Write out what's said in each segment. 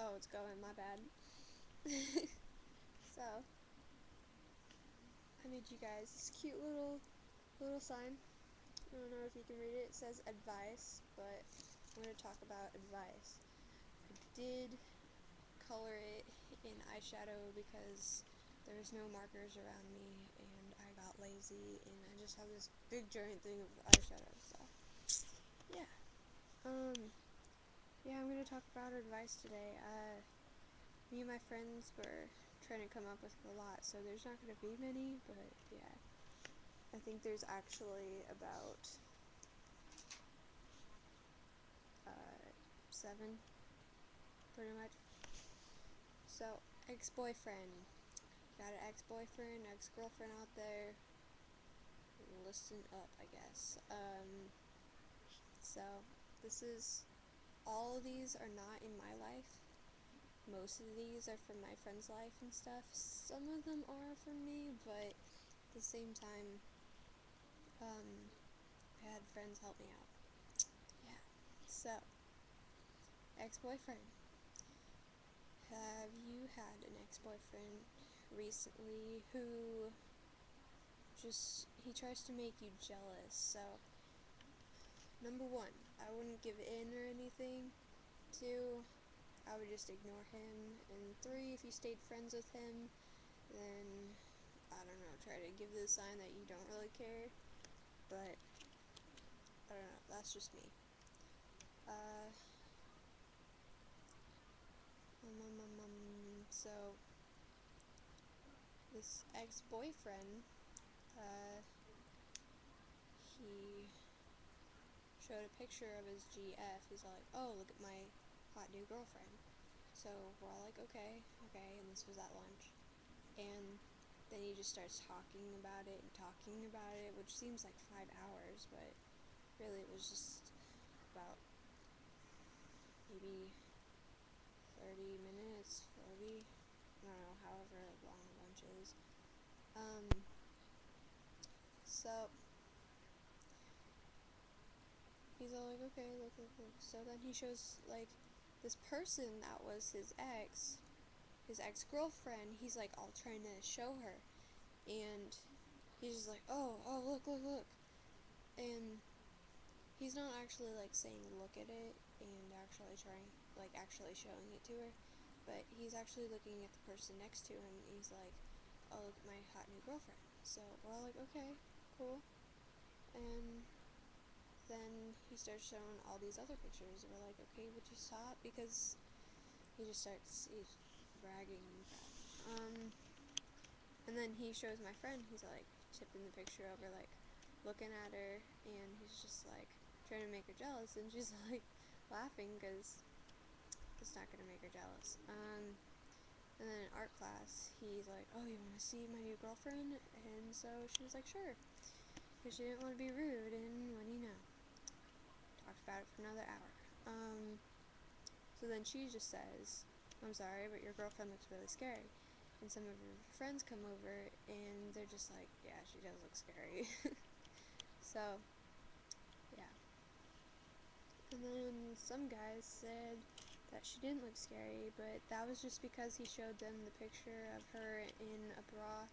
Oh, it's going, my bad. So, I made you guys this cute little sign. I don't know if you can read it. It says advice, but I'm going to talk about advice. I did color it in eyeshadow because there was no markers around me and I got lazy and I just have this big giant thing of eyeshadow, so yeah. Yeah, I'm gonna talk about advice today. Me and my friends were trying to come up with a lot, so there's not gonna be many, but yeah. I think there's actually about 7, pretty much. So, ex-boyfriend. Got an ex-boyfriend, ex-girlfriend out there. Listen up, I guess. So, this is, all of these are not in my life. Most of these are from my friend's life and stuff. Some of them are from me, but at the same time, I had friends help me out. Yeah. So, ex-boyfriend. Have you had an ex-boyfriend recently who he tries to make you jealous? So, number 1, I wouldn't give in or anything. 2, I would just ignore him. And 3, if you stayed friends with him, then, I don't know, try to give the sign that you don't really care. But, I don't know, that's just me. So, this ex-boyfriend, he showed a picture of his GF. He's like, oh, look at my hot new girlfriend. So we're all like, okay, and this was at lunch. And then he just starts talking about it, which seems like 5 hours, but really it was just about maybe 30 minutes, 40, I don't know, however long lunch is. So he's all like, okay, look. So then he shows, like, this person that was his ex-girlfriend, he's, like, all trying to show her. And he's just like, oh, look. And he's not actually, like, saying look at it and actually actually showing it to her. But he's actually looking at the person next to him, and he's like, oh, look at my hot new girlfriend. So we're all like, okay, cool. And then he starts showing all these other pictures. We're like, okay, would you stop? Because he's bragging. And then he shows my friend, he's like tipping the picture over, like looking at her, and he's just like trying to make her jealous, and she's like laughing because it's not gonna make her jealous. And then in art class, he's like, oh, you want to see my new girlfriend? And so she was like, sure, because she didn't want to be rude, and what do you know? Talked about it for another hour. So then she just says, I'm sorry, but your girlfriend looks really scary. And some of her friends come over, and they're just like, yeah, she does look scary. So, yeah. And then some guys said that she didn't look scary, but that was just because he showed them the picture of her in a bra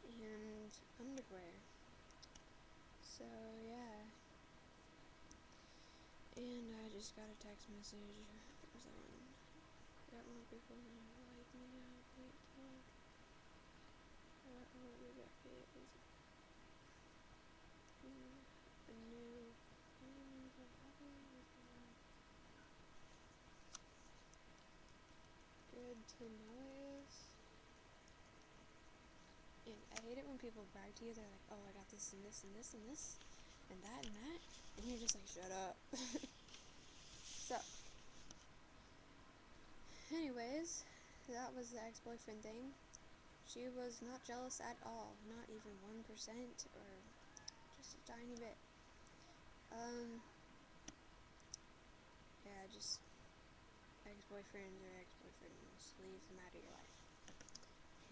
and underwear. So, yeah. And I just got a text message saying, got more people than like me now, great talk. I'll be back here. A new good to know is. And I hate it when people brag to you. They're like, oh, I got this and this and this and this and that and that. And you're just like, shut up. So, anyways, that was the ex-boyfriend thing. She was not jealous at all. Not even 1% or just a tiny bit. Yeah, just ex-boyfriends or ex-boyfriends. Leave them out of your life.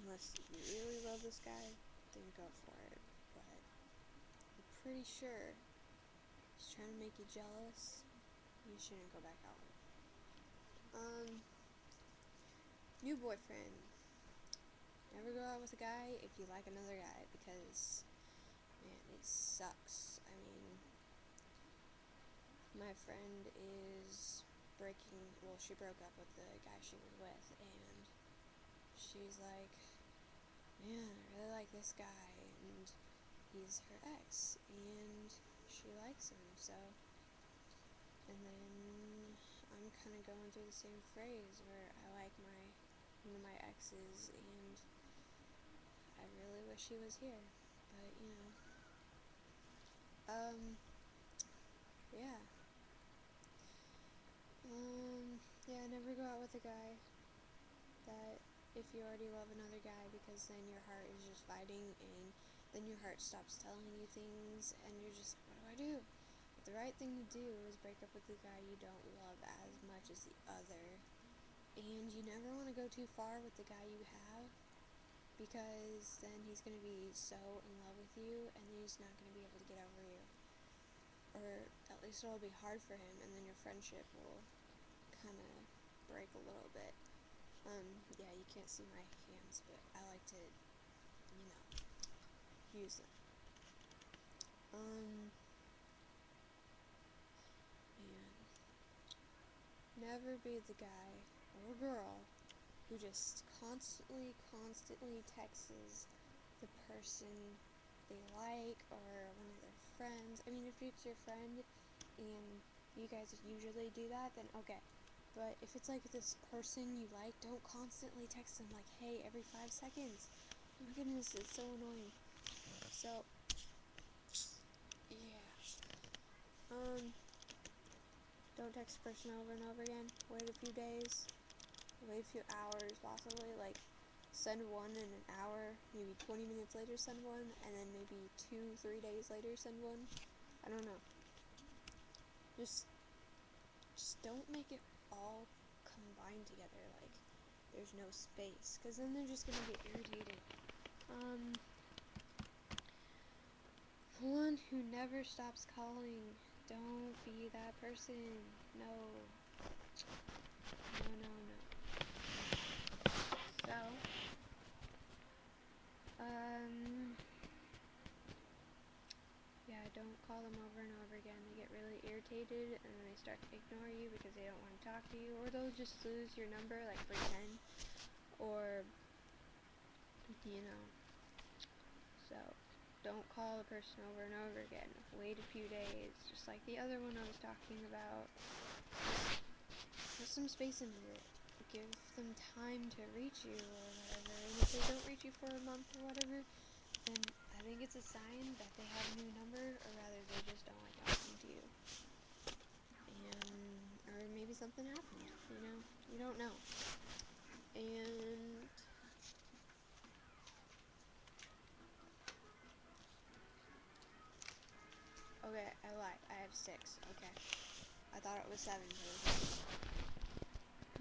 Unless you really love this guy, then go for it. But I'm pretty sure he's trying to make you jealous. You shouldn't go back out with him. New boyfriend. Never go out with a guy if you like another guy, because, man, it sucks. I mean, my friend is she broke up with the guy she was with, and she's like, man, I really like this guy, and he's her ex, and she likes him, so, and then I'm kind of going through the same phase where I like one of my exes, and I really wish he was here, but, yeah. Yeah, never go out with a guy that if you already love another guy, because then your heart is just fighting, and then your heart stops telling you things, and you're just, what do I do? But the right thing to do is break up with the guy you don't love as much as the other, and you never want to go too far with the guy you have, because then he's going to be so in love with you, and then he's not going to be able to get over you, or at least it'll be hard for him, and then your friendship will kind of break a little bit. Yeah, you can't see my hands, but I like to, use them. And never be the guy or girl who just constantly texts the person they like, or one of their friends. I mean, if it's your friend and you guys usually do that, then okay. But if it's like this person you like, don't constantly text them like, hey, every 5 seconds. Oh my goodness, it's so annoying. So, yeah. Don't text a person over and over again. Wait a few days. Wait a few hours, possibly. Like, send one in an hour. Maybe 20 minutes later, send one. And then maybe 2-3 days later, send one. I don't know. Just don't make it all combined together. Like, there's no space. Because then they're just going to get irritated. One who never stops calling. Don't be that person. No. So, yeah, don't call them over and over again. They get really irritated, and then they start to ignore you because they don't want to talk to you, or they'll just lose your number, like, pretend, or, so, don't call the person over and over again. Wait a few days, just like the other one I was talking about. Put some space into it. Give them time to reach you, or whatever, and if they don't reach you for a month or whatever, then I think it's a sign that they have a new number, or rather they just don't like talking to you. Or maybe something happened, you don't know. And okay, I lied, I have 6. Okay, I thought it was 7, but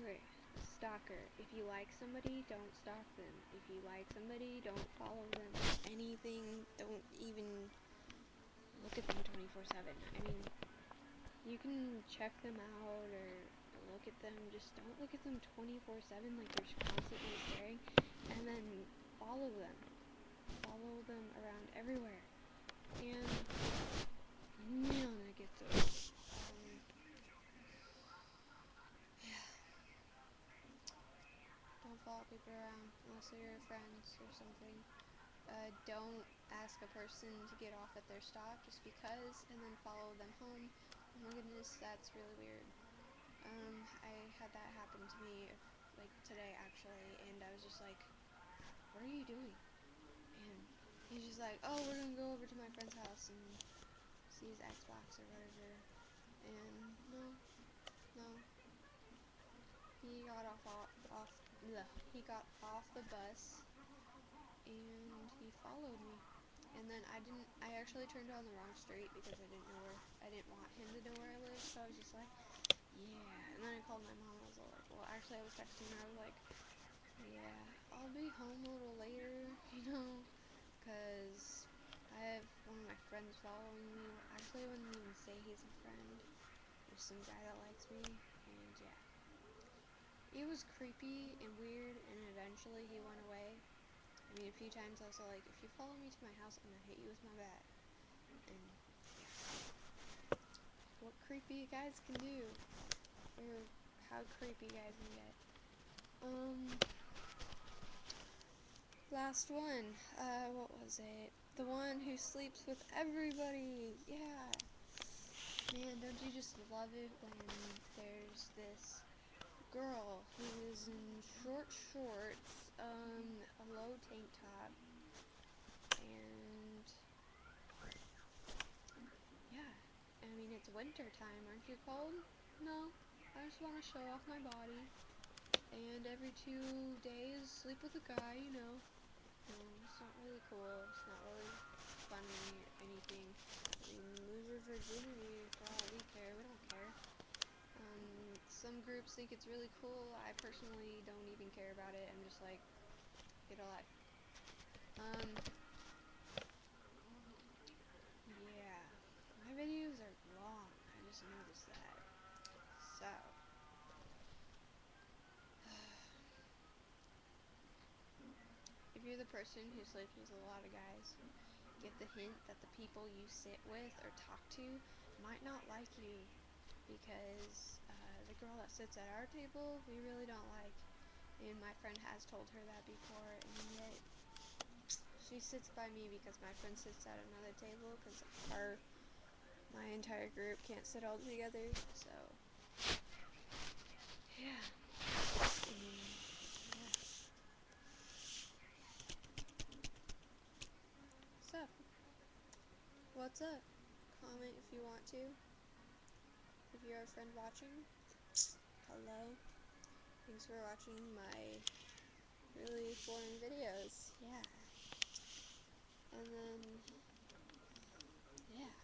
okay. Stalker. If you like somebody, don't stalk them. If you like somebody, don't follow them. Anything, don't even look at them 24/7. I mean, you can check them out or look at them, just don't look at them 24/7 like you're constantly staring, and then follow them. Follow them around everywhere. And I'm gonna get those. Yeah. Don't follow people around unless they're your friends or something. Don't ask a person to get off at their stop just because, and then follow them home. Oh my goodness, that's really weird. I had that happen to me, like, today, actually, and I was just like, what are you doing? And he's just like, oh, we're gonna go over to my friend's house and see his Xbox or whatever. And no, he got he got off the bus, and he followed me. And then I actually turned on the wrong street because I didn't want him to know where I lived, so I was just like, yeah. And then I called my mom, I was like, well, actually I was texting her, I was like, yeah, I'll be home a little later, because I have one of my friends following me. Actually, I wouldn't even say he's a friend. There's some guy that likes me, and yeah. it was creepy and weird, and eventually he went away. I mean, a few times I was like, if you follow me to my house, I'm gonna hit you with my bat. And yeah, what creepy guys can do, or how creepy guys can get. Last one. What was it? The one who sleeps with everybody. Yeah. Man, don't you just love it when there's this girl who is in short shorts, a low tank top, and yeah. I mean, it's winter time. Aren't you cold? No. I just want to show off my body. And every 2 days, sleep with a guy, you know. It's not really cool. It's not really funny or anything. I mean, lose your virginity for all we care. We don't care. Some groups think it's really cool. I personally don't even care about it. I'm just like, get a life. Yeah. My videos are long. I just noticed that. So, if you're the person who sleeps with a lot of guys, get the hint that the people you sit with or talk to might not like you, because the girl that sits at our table, we really don't like. And my friend has told her that before, and yet she sits by me because my friend sits at another table, because my entire group can't sit all together. So yeah. Yeah. So, what's up? Comment if you want to. If you're a friend watching, hello. Thanks for watching my really boring videos. Yeah. And then, yeah.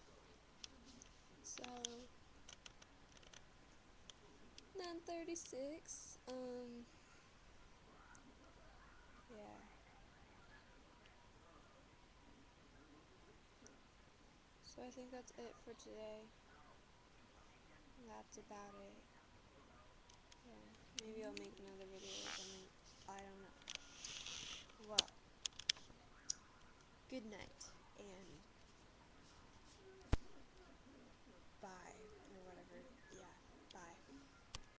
So, 9:36. Yeah. So I think that's it for today. That's about it. Yeah. Maybe I'll make another video or something.